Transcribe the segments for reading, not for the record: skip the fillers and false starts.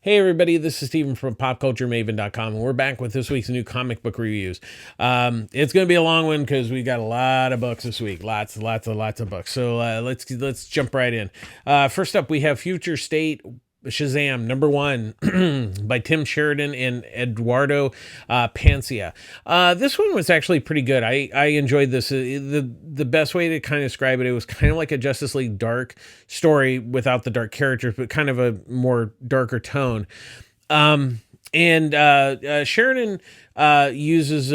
Hey everybody, this is Steven from PopCultureMaven.com, and we're back with this week's new comic book reviews. It's going to be a long one because we got a lot of books this week, lots of books. So let's jump right in. First up, we have Future State Shazam #1 by Tim Sheridan and Eduardo Pancia. This one was actually pretty good. I enjoyed this. The best way to kind of describe it, it was kind of like a Justice League Dark story without the dark characters, but kind of a more darker tone. And Sheridan uses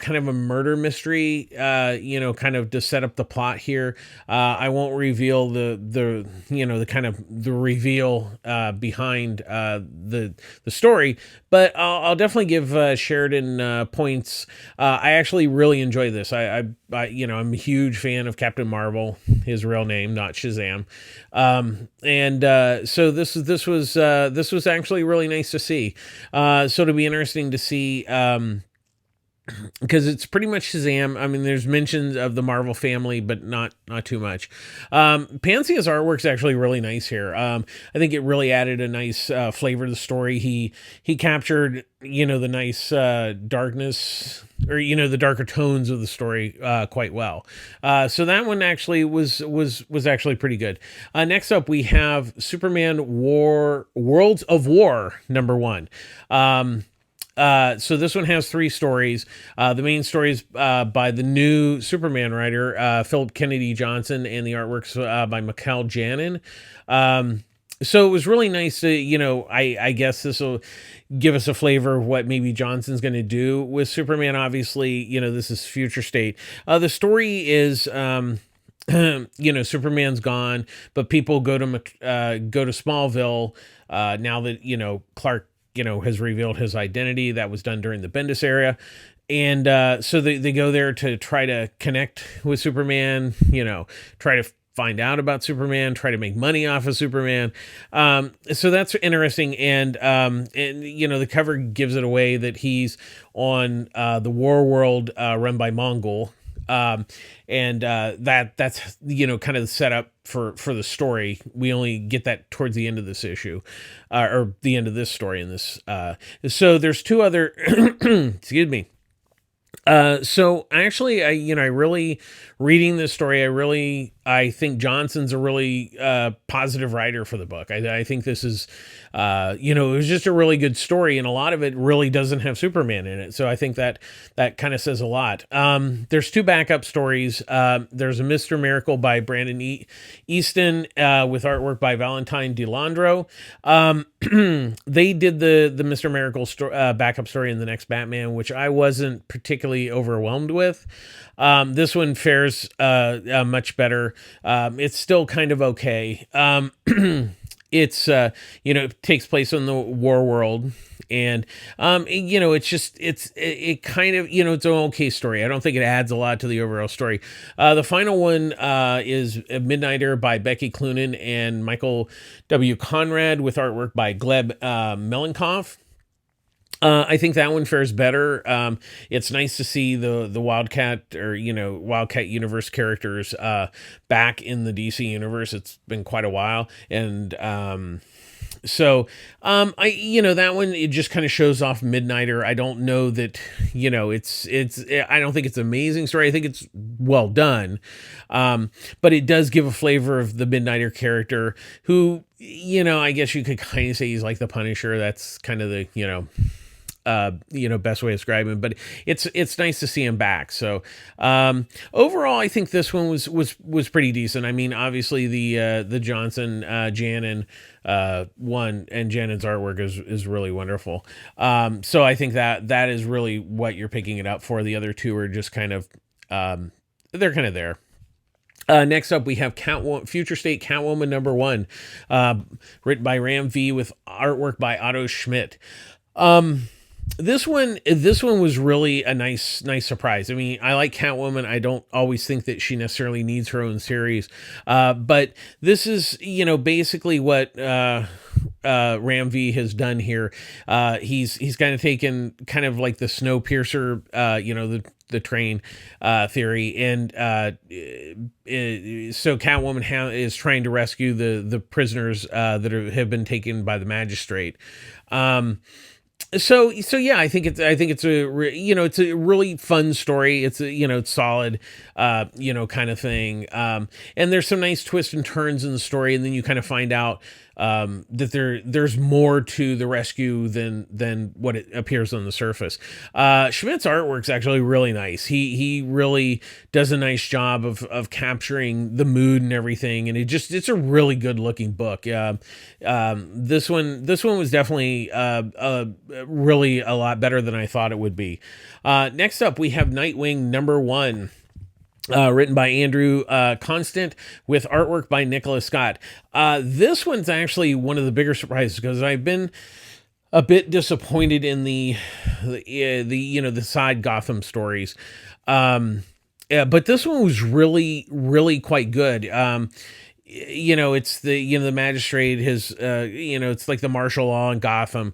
kind of a murder mystery, kind of to set up the plot here. I won't reveal the kind of the reveal behind the story, but I'll definitely give Sheridan points. I actually really enjoy this. I'm a huge fan of Captain Marvel, his real name, not Shazam. So this was actually really nice to see. So it'll be interesting to see, because it's pretty much Shazam. I mean, there's mentions of the Marvel family, but not too much. Pancia's artwork's actually really nice here. I think it really added a nice flavor to the story. He captured the nice darkness, or the darker tones of the story quite well. So that one actually was actually pretty good. Next up, we have Superman Worlds of War #1. So this one has 3 stories. The main story is by the new Superman writer, Philip Kennedy Johnson, and the artwork's by Mikel Janin. So it was really nice to, I guess this will give us a flavor of what maybe Johnson's going to do with Superman. Obviously, this is Future State. The story is, Superman's gone, but people go to Smallville now that, Clark has revealed his identity. That was done during the Bendis era. And so they go there to try to connect with Superman, try to find out about Superman, try to make money off of Superman. So that's interesting. And the cover gives it away that he's on the War World run by Mongol. That's kind of the setup for the story. We only get that towards the end of this issue, or the end of this story in this. So there's 2 other, excuse me. So actually, I really reading this story, I think Johnson's a really positive writer for the book. I think this is, it was just a really good story, and a lot of it really doesn't have Superman in it. So I think that kind of says a lot. There's 2 backup stories. There's a Mr. Miracle by Brandon Easton with artwork by Valentine DeLandro. They did the Mr. Miracle backup story in the next Batman, which I wasn't particularly overwhelmed with. This one fares much better. It's still kind of okay. It's it takes place in the war world, and it's just it kind of it's an okay story. I don't think it adds a lot to the overall story. The final one is Midnighter by Becky Cloonan and Michael W. Conrad with artwork by Gleb Melankoff. I think that one fares better. It's nice to see the Wildcat, or Wildcat universe characters back in the DC universe. It's been quite a while, and that one, it just kind of shows off Midnighter. I don't know that I don't think it's an amazing story. I think it's well done, but it does give a flavor of the Midnighter character, who I guess you could kind of say he's like the Punisher. That's kind of the best way of describing it, but it's nice to see him back. So overall, I think this one was pretty decent. I mean, obviously the Johnson Janin one, and Janin's artwork is really wonderful. So I think that is really what you're picking it up for. The other 2 are just kind of they're kind of there. Next up, we have Future State Catwoman #1, written by Ram V with artwork by Otto Schmidt. this one was really a nice surprise. I mean, I like Catwoman. I don't always think that she necessarily needs her own series, but this is basically what Ram V has done here. He's kind of taken kind of like the Snowpiercer, the train theory, and so Catwoman is trying to rescue the prisoners that have been taken by the magistrate. So yeah, I think it's it's a really fun story. It's it's solid, kind of thing. And there's some nice twists and turns in the story, and then you kind of find out that there's more to the rescue than what it appears on the surface. Schmidt's artwork's actually really nice. He really does a nice job of capturing the mood and everything, and it's a really good looking book. This one was definitely really a lot better than I thought it would be. Next up, we have Nightwing #1. Written by Andrew Constant with artwork by Nicholas Scott. This one's actually one of the bigger surprises because I've been a bit disappointed in the side Gotham stories. Yeah, but this one was really quite good. It's the magistrate, his it's like the martial law in Gotham.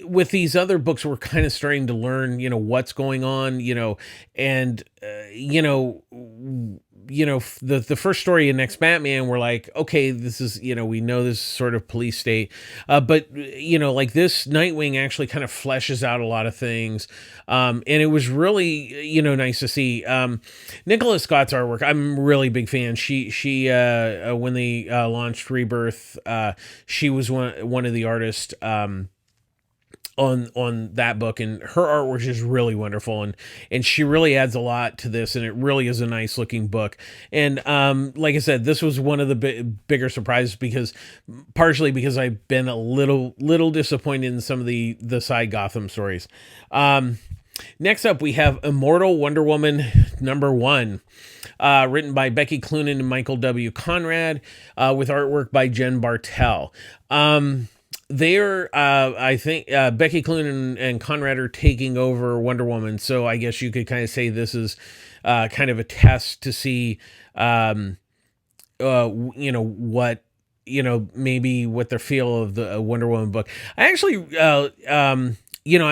With these other books, we're kind of starting to learn what's going on, and the first story in Next Batman, we're like, okay, this is, we know this sort of police state, but like this Nightwing actually kind of fleshes out a lot of things, and it was really nice to see. Nicholas Scott's artwork, I'm a really big fan. She when they launched Rebirth, she was one of the artists on that book, and her artwork is really wonderful, and she really adds a lot to this, and it really is a nice looking book. And like I said, this was one of the bigger surprises, partially because I've been a little disappointed in some of the side Gotham stories. Next up, we have Immortal Wonder Woman #1, written by Becky Cloonan and Michael W. Conrad, with artwork by Jen Bartel. I think Becky Cloonan and Conrad are taking over Wonder Woman, so I guess you could kind of say this is kind of a test to see, what maybe what their feel of the Wonder Woman book. I actually, I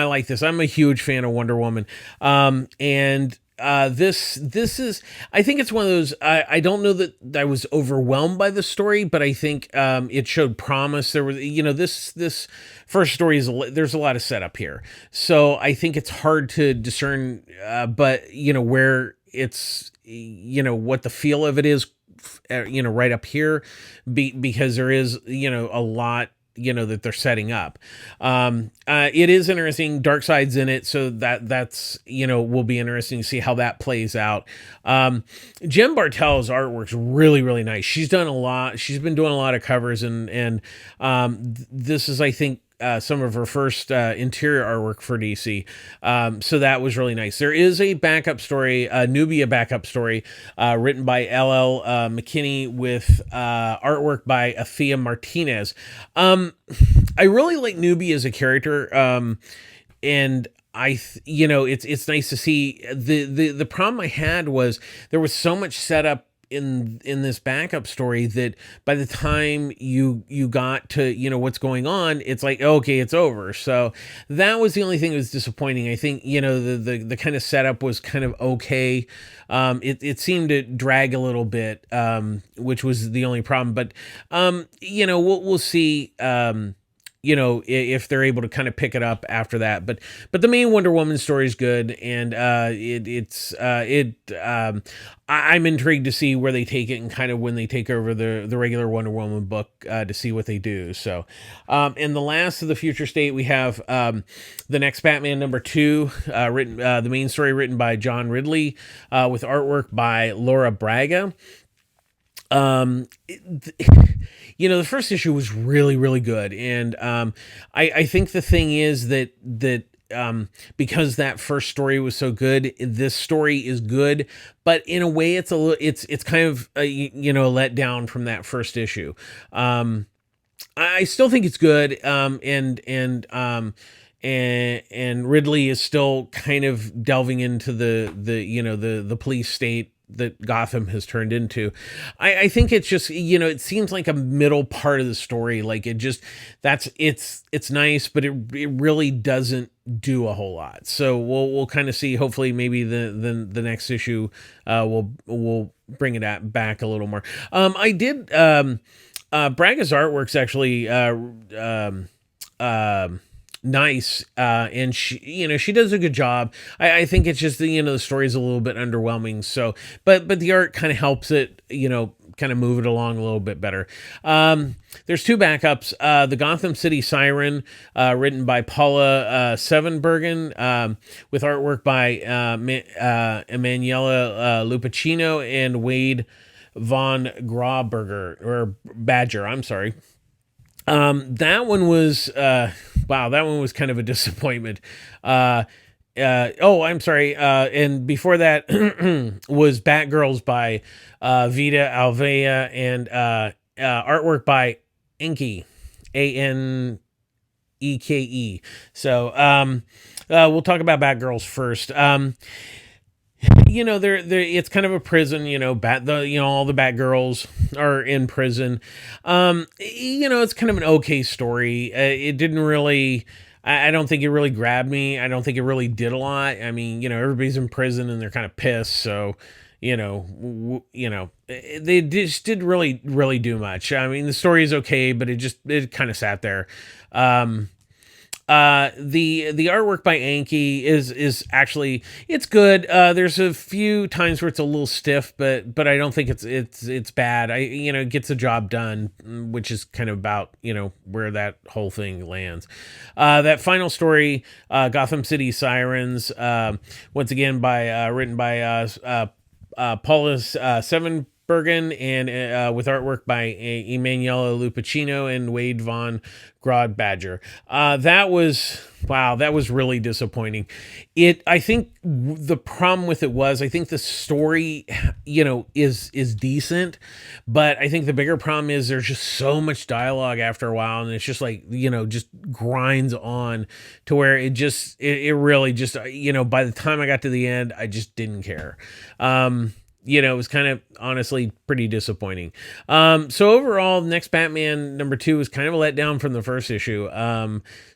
like this. I'm a huge fan of Wonder Woman, and this is, I think it's one of those, I don't know that I was overwhelmed by the story, but I think it showed promise. There was this first story there's a lot of setup here, so I think it's hard to discern, but where it's what the feel of it is, right up here, because there is a lot that they're setting up. It is interesting. Darkseid's in it, so that's will be interesting to see how that plays out. Jen Bartel's artwork's really nice. She's done a lot. She's been doing a lot of covers, and this is, I think, some of her first interior artwork for DC. So that was really nice. There is a backup story, a Nubia backup story, written by L.L. McKinney with artwork by Athea Martinez. I really like Nubia as a character, and it's nice to see. The problem I had was there was so much setup in this backup story that by the time you got to what's going on, it's like, okay, it's over. So that was the only thing that was disappointing. I think the kind of setup was kind of okay. It seemed to drag a little bit, which was the only problem, but we'll see if they're able to kind of pick it up after that. But the main Wonder Woman story is good, and I'm intrigued to see where they take it, and kind of when they take over the regular Wonder Woman book, to see what they do. So, in the last of the Future State, we have the Next Batman #2, written the main story written by John Ridley, with artwork by Laura Braga. The first issue was really good, and I think the thing is that because that first story was so good, this story is good, but in a way it's kind of a let down from that first issue. I still think it's good. And Ridley is still kind of delving into the police state that Gotham has turned into. I think it's just, it seems like a middle part of the story. Like it just, it's nice, but it really doesn't do a whole lot. So we'll kind of see. Hopefully, maybe the next issue will bring it back a little more. I did. Braga's artwork's actually nice, and she does a good job. I think it's just the story's a little bit underwhelming. So, but the art kind of helps it, kind of move it along a little bit better. There's two backups. The Gotham City Siren, written by Paula Sevenbergen, with artwork by Emanuela Lupacchino and Wade von Grauberger, or Badger. I'm sorry. That one was wow. That one was kind of a disappointment. Oh, I'm sorry. And before that was Batgirls by Vita Alvea, and artwork by Enke, Aneke. So we'll talk about Batgirls first. They're it's kind of a prison, all the Batgirls are in prison. It's kind of an okay story. It didn't really, I don't think it really grabbed me. I don't think it really did a lot. I mean, everybody's in prison and they're kind of pissed. So, they just didn't really do much. I mean, the story is okay, but it kind of sat there. The artwork by Anke is actually, it's good. There's a few times where it's a little stiff, but I don't think it's bad. It gets the job done, which is kind of about, where that whole thing lands. That final story, Gotham City Sirens, once again written by Paula Sevenbergen, and with artwork by Emanuela Lupacchino and Wade von Grodbadger. That was really disappointing. I think the problem with it was, I think the story, is decent, but I think the bigger problem is there's just so much dialogue after a while, and it's just like, just grinds on to where it really just, by the time I got to the end, I just didn't care. It was kind of honestly pretty disappointing. So overall, next Batman #2 was kind of a letdown from the first issue.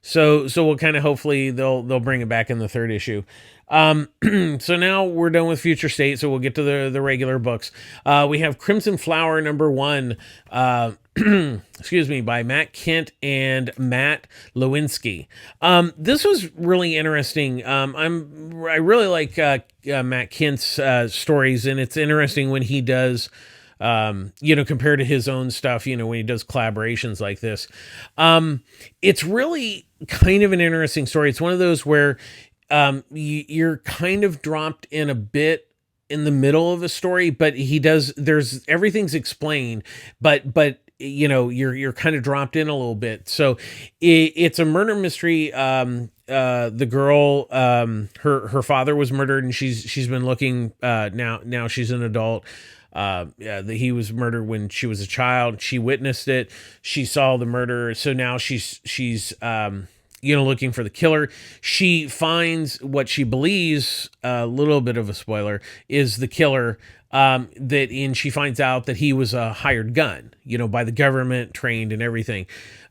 So we'll kind of, hopefully they'll bring it back in the third issue. So now we're done with Future State, so we'll get to the regular books. We have Crimson Flower #1, excuse me, by Matt Kent and Matt Lewinsky. This was really interesting. I really like Matt Kent's stories, and it's interesting when he does, compared to his own stuff, when he does collaborations like this. It's really kind of an interesting story. It's one of those where you're kind of dropped in a bit in the middle of a story, but everything's explained, but you're kind of dropped in a little bit. So it's a murder mystery. The girl, her father was murdered, and she's been looking, now she's an adult. He was murdered when she was a child. She witnessed it. She saw the murder. So now she's looking for the killer. She finds what she believes, a little bit of a spoiler, is the killer. And she finds out that he was a hired gun, by the government, trained and everything.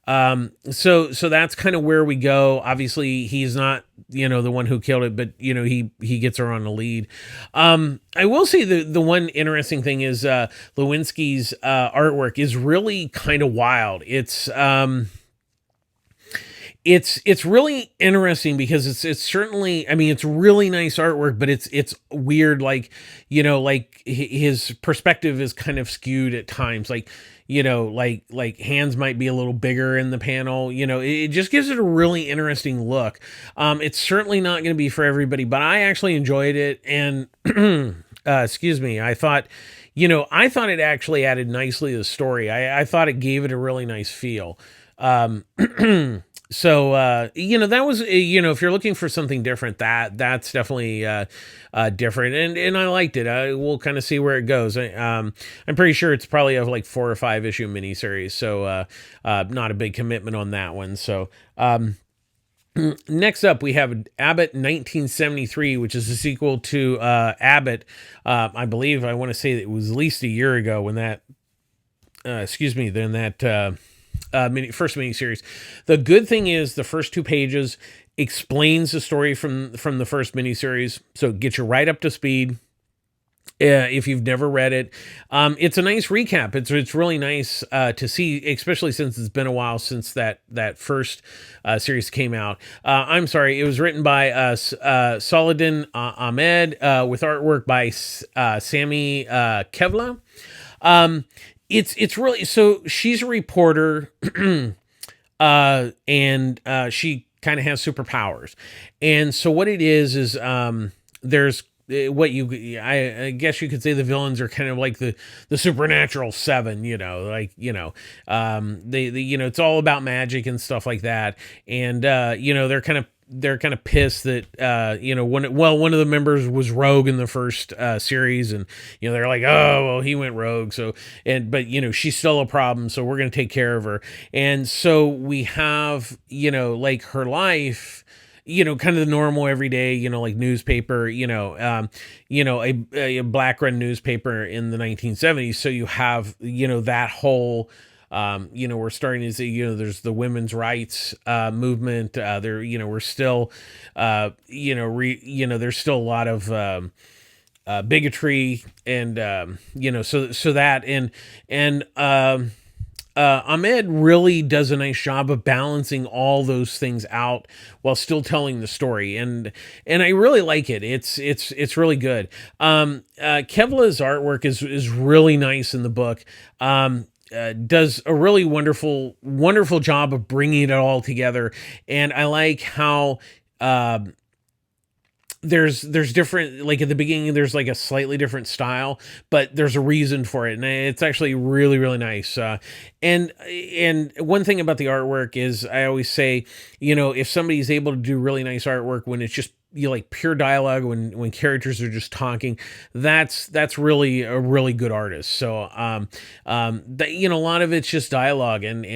So that's kind of where we go. Obviously, he's not, the one who killed it, but he gets her on the lead. I will say the one interesting thing is Lewinsky's artwork is really kind of wild. It's really interesting because it's certainly, I mean, it's really nice artwork, but it's weird. Like, like his perspective is kind of skewed at times. Like, like hands might be a little bigger in the panel. It just gives it a really interesting look. It's certainly not going to be for everybody, but I actually enjoyed it. And, excuse me, I thought it actually added nicely to the story. I thought it gave it a really nice feel. That was, if you're looking for something different, that's definitely different, and I liked it. We'll kind of see where it goes. I'm pretty sure it's probably a like 4 or 5 issue miniseries, so not a big commitment on that one. So next up, we have Abbott 1973, which is a sequel to Abbott. I believe I want to say that it was at least a year ago when that, then that. First miniseries. The good thing is the first 2 pages explains the story from the first miniseries, so get you right up to speed. If you've never read it, it's a nice recap. It's really nice to see, especially since it's been a while since that first series came out. I'm sorry, it was written by Saladin Ahmed with artwork by Sami Kevla. It's really, so she's a reporter, and she kind of has superpowers, and so what it is there's I guess you could say the villains are kind of like the supernatural seven, it's all about magic and stuff like that, and they're kind of pissed that one of the members was rogue in the first series, and they're like, oh well, he went rogue, but she's still a problem, so we're going to take care of her. And so we have like her life, kind of the normal everyday, like newspaper, a black run newspaper in the 1970s. So you have that whole we're starting to see, there's the women's rights movement. We're still, there's still a lot of bigotry, and so that Ahmed really does a nice job of balancing all those things out while still telling the story, and I really like it. It's really good. Kevla's artwork is really nice in the book. Does a really wonderful job of bringing it all together, and I like how there's different, like at the beginning there's like a slightly different style, but there's a reason for it, and it's actually really nice. And one thing about the artwork is, I always say, if somebody's able to do really nice artwork when it's just like pure dialogue, when characters are just talking, that's really a really good artist. So a lot of it's just dialogue, and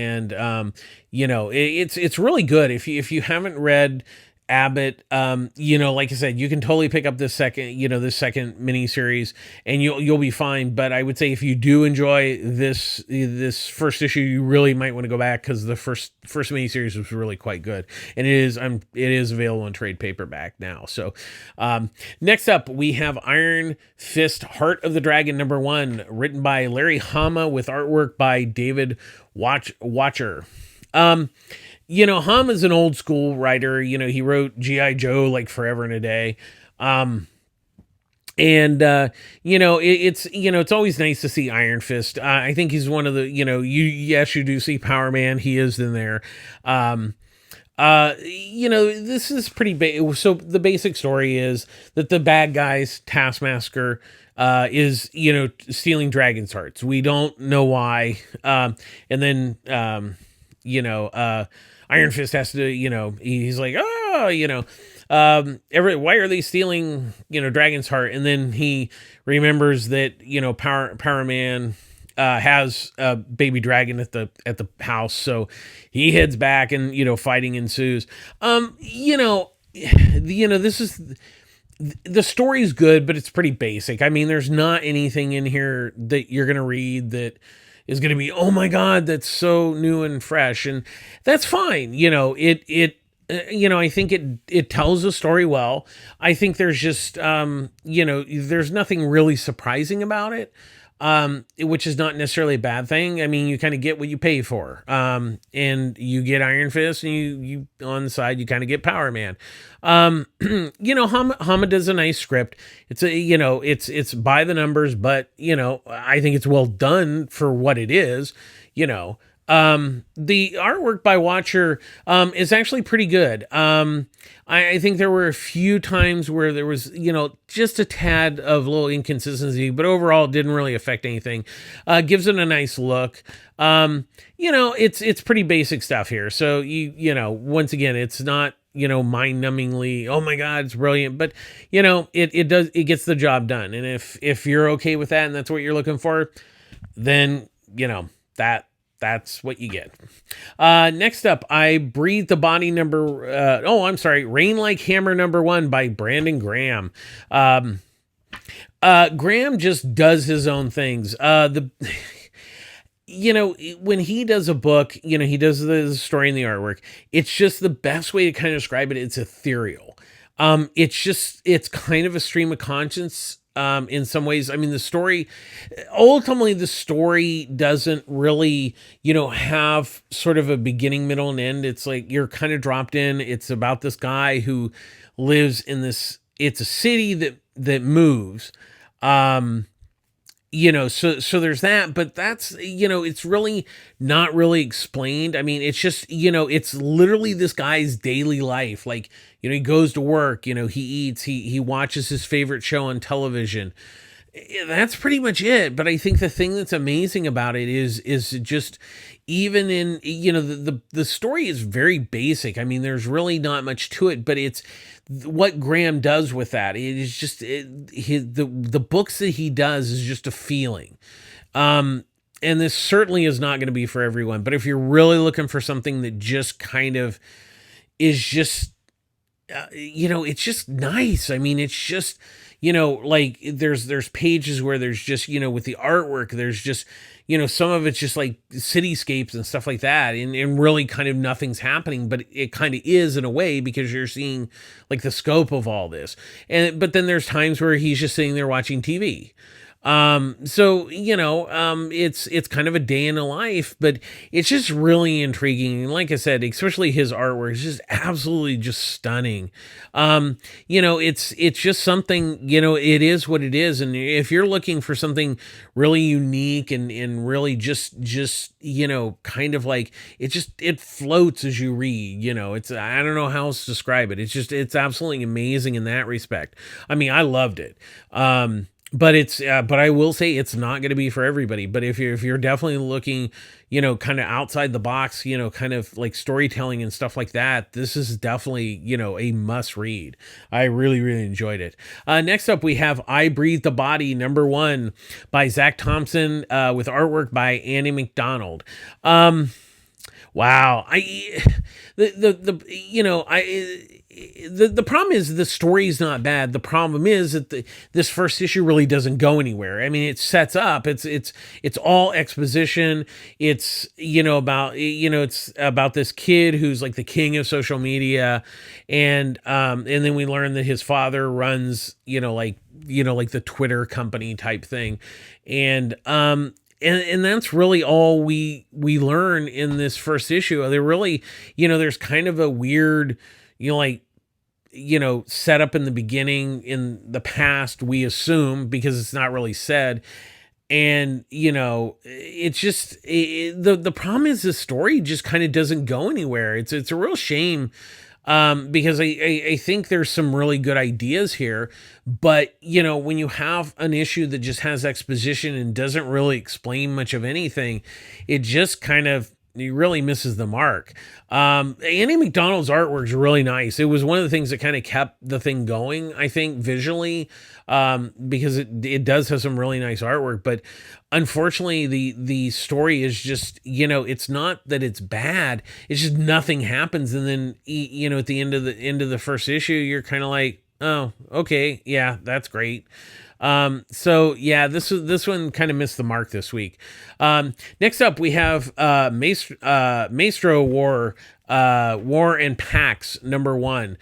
it's really good. If you haven't read Abbott, like I said, you can totally pick up this second miniseries, and you'll be fine. But I would say if you do enjoy this first issue, you really might want to go back, because the first miniseries was really quite good, and it is available in trade paperback now. So next up, we have Iron Fist: Heart of the Dragon #1, written by Larry Hama with artwork by David Watcher. Hama is an old school writer. He wrote G.I. Joe like forever and a day. It's always nice to see Iron Fist. I think he's one of the, yes, you do see Power Man. He is in there. This is pretty big. So the basic story is that the bad guy's Taskmaster is, stealing dragons' hearts. We don't know why. And then, Iron Fist has to, he's like, why are they stealing, Dragon's heart? And then he remembers that, Power Man has a baby dragon at the house, so he heads back, and fighting ensues. This is, the story's good, but it's pretty basic. I mean, there's not anything in here that you're gonna read that is going to be, oh my God, that's so new and fresh. And that's fine. I think it tells the story well. I think there's just, there's nothing really surprising about it. Which is not necessarily a bad thing. I mean, you kind of get what you pay for. And you get Iron Fist, and you on the side, you kind of get Power Man. Hama does a nice script. It's it's by the numbers, but I think it's well done for what it is. The artwork by Watcher is actually pretty good. I think there were a few times where there was, just a tad of little inconsistency, but overall it didn't really affect anything. Gives it a nice look. It's pretty basic stuff here. So once again, it's not, mind-numbingly, oh my God, it's brilliant. But, it gets the job done. And if you're okay with that and that's what you're looking for, then, that's what you get. Next up, I Breathe the Body Rain Like Hammer #1 by Brandon Graham. Graham just does his own things. When he does a book, he does the story and the artwork. It's just the best way to kind of describe it. It's ethereal. It's kind of a stream of conscience. In some ways, I mean, the story doesn't really, have sort of a beginning, middle, and end. It's like you're kind of dropped in. It's about this guy who lives in it's a city that moves. So there's that, but that's, it's really not really explained. I mean, it's just, it's literally this guy's daily life. Like, he goes to work, he eats, he watches his favorite show on television. That's pretty much it. But I think the thing that's amazing about it is just even in, the story is very basic. I mean, there's really not much to it, but it's what Graham does with that. It is just the books that he does is just a feeling. And this certainly is not going to be for everyone, but if you're really looking for something that just kind of is just, it's just nice. I mean, it's just, like there's pages where there's just, with the artwork, there's just, some of it's just like cityscapes and stuff like that. And really kind of nothing's happening, but it kind of is in a way because you're seeing like the scope of all this. But then there's times where he's just sitting there watching TV. It's kind of a day in a life, but it's just really intriguing. And like I said, especially his artwork is just absolutely just stunning. It's just something, it is what it is. And if you're looking for something really unique and really just, kind of like, it floats as you read, I don't know how else to describe it. It's absolutely amazing in that respect. I mean, I loved it. But but I will say it's not going to be for everybody. But if you're definitely looking, kind of outside the box, kind of like storytelling and stuff like that, this is definitely, a must read. I really, really enjoyed it. Next up, we have I Breathe the Body #1 by Zach Thompson, with artwork by Andy McDonald. Wow. The problem is the story is not bad. The problem is that this first issue really doesn't go anywhere. I mean, it sets up. It's all exposition. It's it's about this kid who's like the king of social media, and then we learn that his father runs like the Twitter company type thing, and that's really all we learn in this first issue. They're really, there's kind of a weird, set up in the beginning in the past, we assume, because it's not really said. And, it's just, the problem is the story just kind of doesn't go anywhere. It's a real shame. Because I think there's some really good ideas here, but when you have an issue that just has exposition and doesn't really explain much of anything, it just kind of, he really misses the mark. Andy McDonald's artwork is really nice. It was one of the things that kind of kept the thing going, I think, visually, because it does have some really nice artwork. But unfortunately, the story is just, it's not that it's bad. It's just nothing happens, and then at the end of the first issue, you're kind of like, oh, okay, yeah, that's great. So yeah, this one kind of missed the mark this week. Next up we have, Maestro War and Pax #1,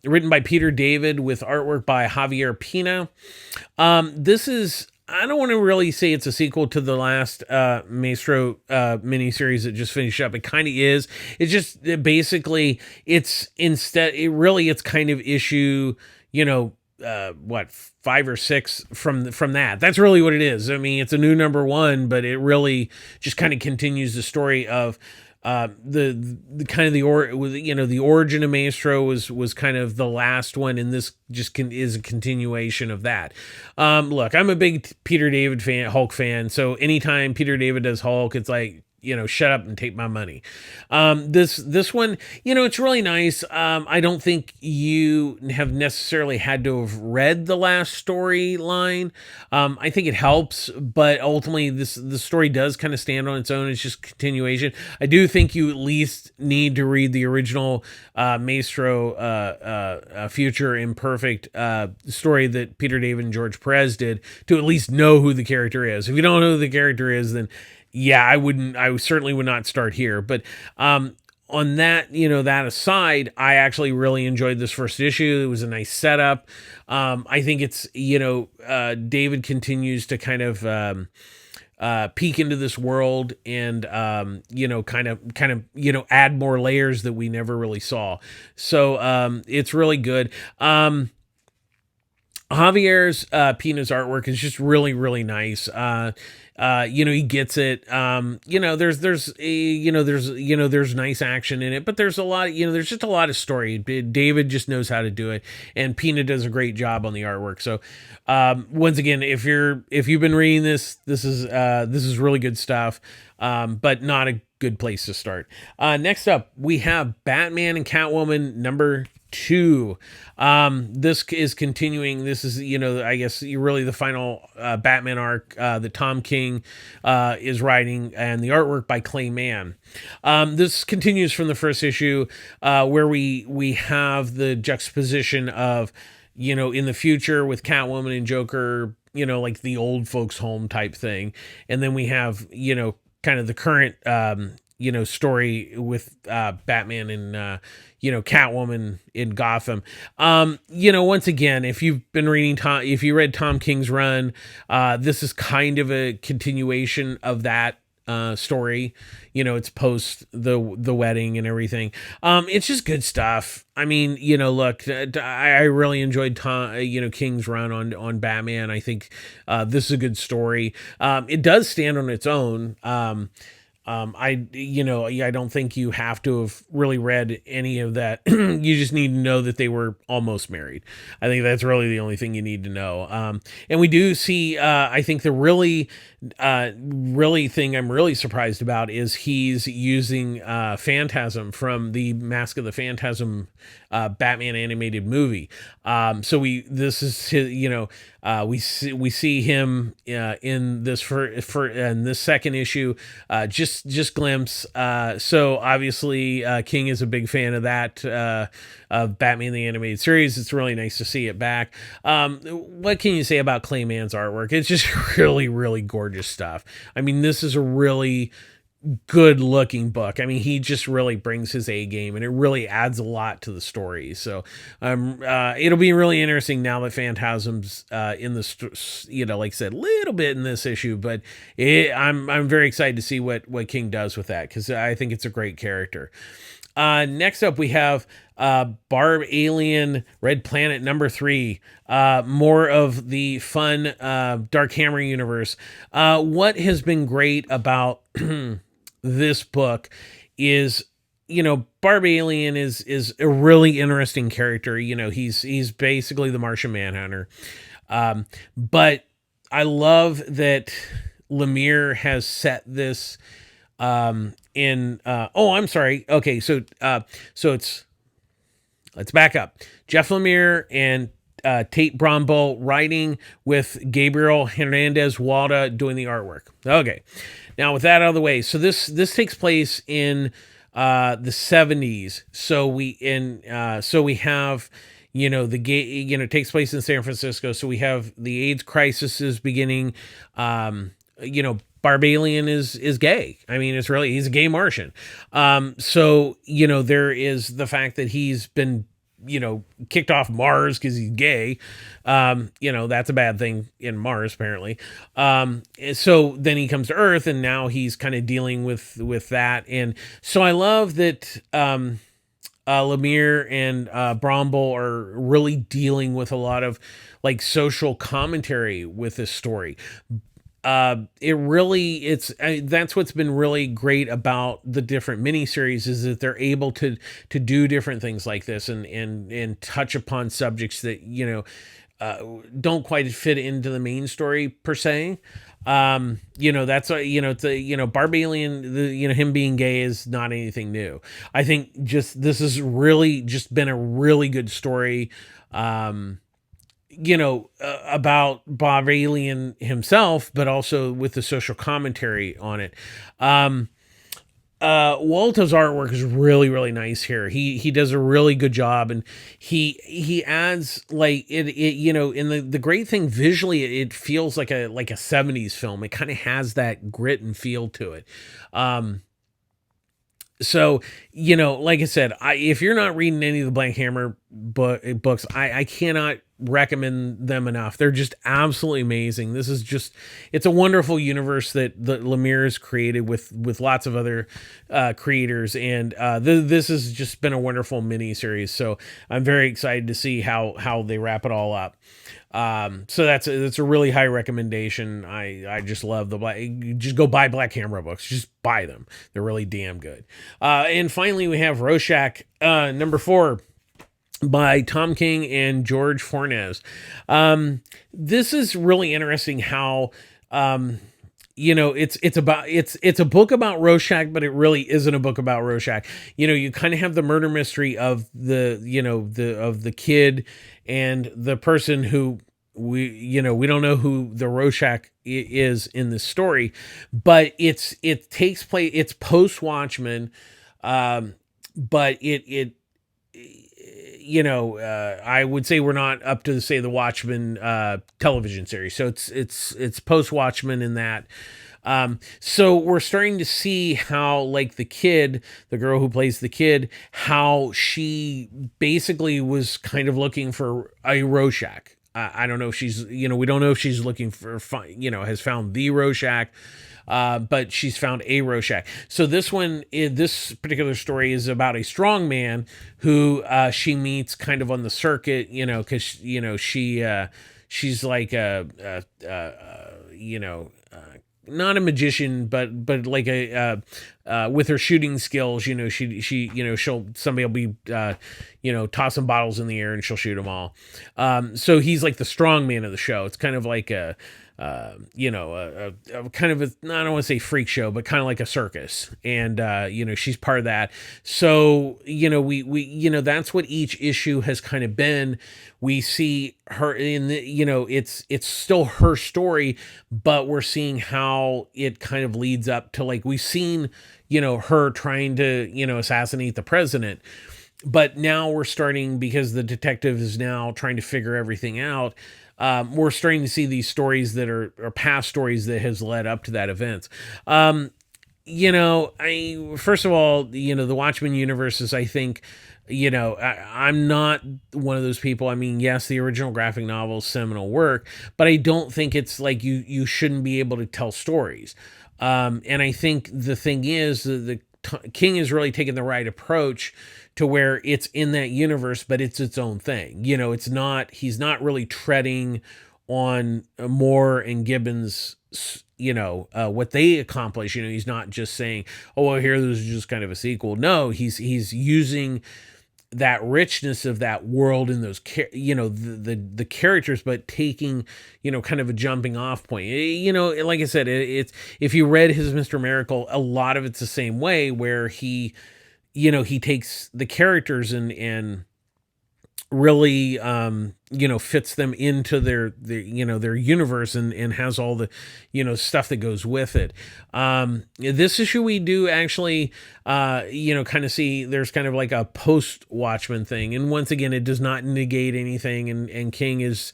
written by Peter David with artwork by Javier Pina. This is, I don't want to really say it's a sequel to the last Maestro miniseries that just finished up. It kind of is. It's just basically it's kind of issue, what, 5 or 6 from that. That's really what it is. I mean, it's a new number one, but it really just kind of continues the story of the kind of the origin of Maestro was kind of the last one, and this just is a continuation of that. Look, I'm a big Peter David Hulk fan, so anytime Peter David does Hulk, it's like, shut up and take my money. This one, it's really nice. I don't think you have necessarily had to have read the last storyline. I think it helps, but ultimately the story does kind of stand on its own. It's just continuation. I do think you at least need to read the original Maestro Future Imperfect story that Peter David and George Perez did to at least know who the character is. If you don't know who the character is, then yeah, I certainly would not start here. But on that, that aside, I actually really enjoyed this first issue. It was a nice setup. I think it's, David continues to kind of peek into this world and, kind of, add more layers that we never really saw. So it's really good. Javier's Pina's artwork is just really, really nice. He gets it. There's nice action in it, but there's a lot, there's just a lot of story. David just knows how to do it, and Pina does a great job on the artwork. So, once again, if you've been reading this is really good stuff. But not a good place to start. Next up, we have Batman and Catwoman number 2. This is continuing. This is, I guess really the final Batman arc that Tom King is writing, and the artwork by Clay Mann. This continues from the first issue, where we have the juxtaposition of, in the future with Catwoman and Joker, like the old folks home type thing, and then we have, kind of the current story with Batman and Catwoman in Gotham. Once again, if you've been reading if you read Tom King's run, this is kind of a continuation of that story. It's post the wedding and everything. It's just good stuff. I mean, look, I really enjoyed King's run on Batman. I think this is a good story. It does stand on its own. I don't think you have to have really read any of that. You just need to know that they were almost married. I think that's really the only thing you need to know. And we do see, I think the really thing I'm really surprised about is he's using Phantasm from the Mask of the Phantasm Batman animated movie. So we see him in this in this second issue, just glimpse. So obviously King is a big fan of that, of Batman the Animated Series. It's really nice to see it back. What can you say about Clay Mann's artwork? It's just really, really gorgeous stuff. I mean, this is a really good looking book. I mean, he just really brings his A game, and it really adds a lot to the story. So it'll be really interesting now that Phantasm's in the like I said, little bit in this issue, but I'm very excited to see what King does with that, because I think it's a great character. Next up, we have Barbalien Red Planet number 3. More of the fun Dark Hammer universe. What has been great about this book is, Barbalien is a really interesting character. He's basically the Martian Manhunter. But I love that Lemire has set this I'm sorry. Okay, so let's back up. Jeff Lemire and Tate Brombo writing, with Gabriel Hernandez Walda doing the artwork. Okay, now with that out of the way, so this takes place in the 70s. So we have, it takes place in San Francisco. So we have the AIDS crisis is beginning. Barbalien is gay. I mean, he's a gay Martian. So, there is the fact that he's been, kicked off Mars because he's gay. That's a bad thing in Mars, apparently. So then he comes to Earth, and now he's kind of dealing with that. And so I love that, Lemire and Bromble are really dealing with a lot of like social commentary with this story. It really it's that's what's been really great about the different miniseries is that they're able to do different things like this and touch upon subjects that don't quite fit into the main story per se. That's Barbalien, him being gay is not anything new. I think just this has really just been a really good story. About Barbalien himself, but also with the social commentary on it. Walto's artwork is really, really nice here. He does a really good job, and he adds like and the great thing visually, it feels like a 70s film. It kind of has that grit and feel to it. So, like I said, if you're not reading any of the Black Hammer books, I cannot recommend them enough. They're just absolutely amazing. It's a wonderful universe that Lemire has created with lots of other creators. And this has just been a wonderful miniseries. So I'm very excited to see how they wrap it all up. So that's a really high recommendation. I just love just go buy Black Hammer books. Just buy them. They're really damn good. And finally we have Rorschach, number 4 by Tom King and George Fornes. This is really interesting how, it's a book about Rorschach, but it really isn't a book about Rorschach. You kind of have the murder mystery of the kid and the person who we don't know who the Rorschach is in this story, but it takes place, it's post Watchmen. But I would say we're not up to say the Watchmen television series. So it's post Watchmen in that. So we're starting to see how like the girl who plays the kid, how she basically was kind of looking for a Rorschach. I don't know if she's, we don't know if she's looking for, has found the Rorschach. But she's found a Rorschach. So this particular story is about a strong man who she meets kind of on the circuit, because she's like not a magician, but like with her shooting skills, somebody will be tossing bottles in the air and she'll shoot them all. So he's like the strong man of the show. It's kind of like a kind of I don't want to say freak show, but kind of like a circus. And, she's part of that. So, we that's what each issue has kind of been. We see her in it's still her story, but we're seeing how it kind of leads up to like, we've seen, her trying to, assassinate the president. But now we're starting, because the detective is now trying to figure everything out. We're starting to see these stories that are past stories that has led up to that event. First of all, the Watchmen universe is, I think, I'm not one of those people. I mean, yes, the original graphic novel is seminal work, but I don't think it's like you shouldn't be able to tell stories. And I think the thing is the King is really taking the right approach to where it's in that universe, but it's its own thing. He's not really treading on Moore and Gibbons, what they accomplish. He's not just saying, oh, well, here, this is just kind of a sequel. No, he's using that richness of that world and those, the characters, but taking, kind of a jumping off point. Like I said, it's, if you read his Mr. Miracle, a lot of it's the same way, where he takes the characters and really, fits them into their universe and has all the, stuff that goes with it. This issue we do actually, kind of see there's kind of like a post Watchmen thing. And once again, it does not negate anything. And King is,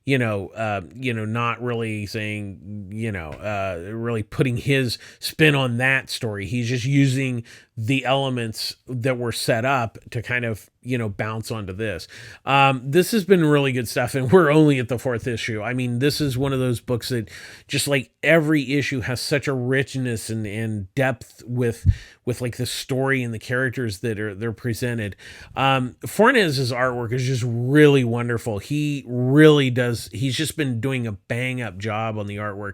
not really saying, really putting his spin on that story. He's just using the elements that were set up to kind of, bounce onto this. This has been really good stuff, and we're only at the fourth issue. I mean, this is one of those books that just like every issue has such a richness and depth with like the story and the characters that they're presented. Fornes's artwork is just really wonderful. He really does. He's just been doing a bang up job on the artwork,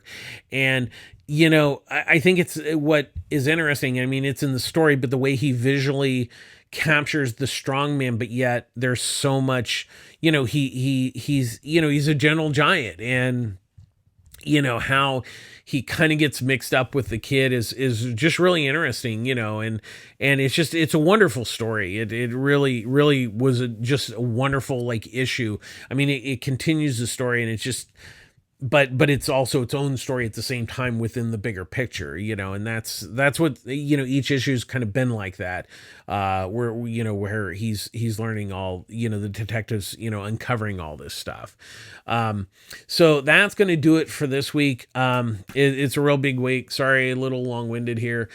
and I think it's what is interesting. I mean, it's in the story, but the way he visually captures the strongman, but yet there's so much, he's a gentle giant, and how he kind of gets mixed up with the kid is just really interesting, and it's a wonderful story. It really was just a wonderful like issue. I mean, it continues the story, and it's just, but it's also its own story at the same time within the bigger picture, and that's what, each issue's kind of been like that, where he's learning all, the detectives, uncovering all this stuff. So that's going to do it for this week. It's a real big week. Sorry, a little long-winded here.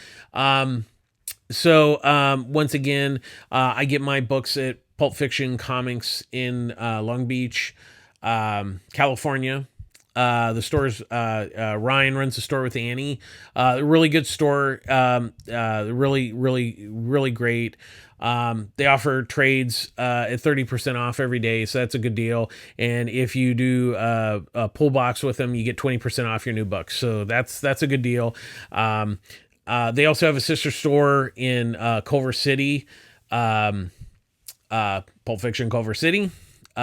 So once again, I get my books at Pulp Fiction Comics in Long Beach, California. The store's Ryan runs the store with Annie. Really good store. Really great. They offer trades at 30% off every day, so that's a good deal. And if you do a pull box with them, you get 20% off your new book. So that's a good deal. They also have a sister store in Culver City, Pulp Fiction Culver City. They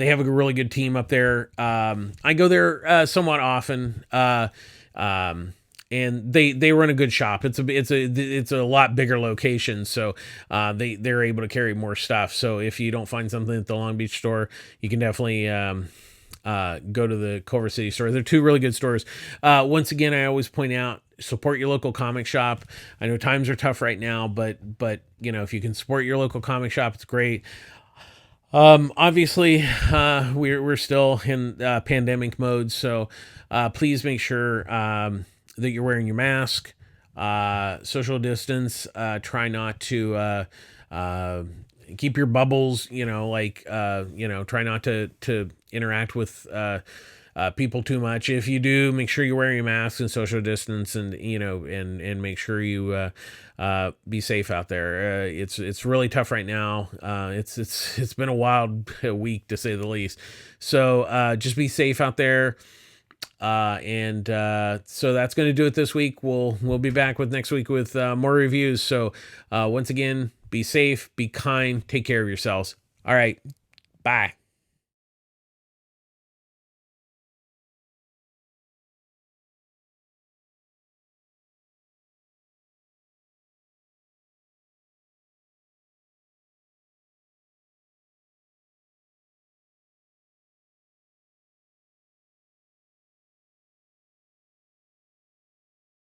have a really good team up there. I go there somewhat often, and they run a good shop. It's a lot bigger location, so they're able to carry more stuff. So if you don't find something at the Long Beach store, you can definitely go to the Culver City store. They're two really good stores. Once again, I always point out, support your local comic shop. I know times are tough right now, but if you can support your local comic shop, it's great. Obviously, we're still in pandemic mode, so please make sure that you're wearing your mask, social distance, try not to keep your bubbles, try not to interact with people too much. If you do, make sure you're wearing your mask and social distance, and and make sure you be safe out there. It's really tough right now. It's been a wild week, to say the least. So just be safe out there. So that's going to do it this week. We'll be back with next week with more reviews. So once again, be safe, be kind, take care of yourselves. All right, bye.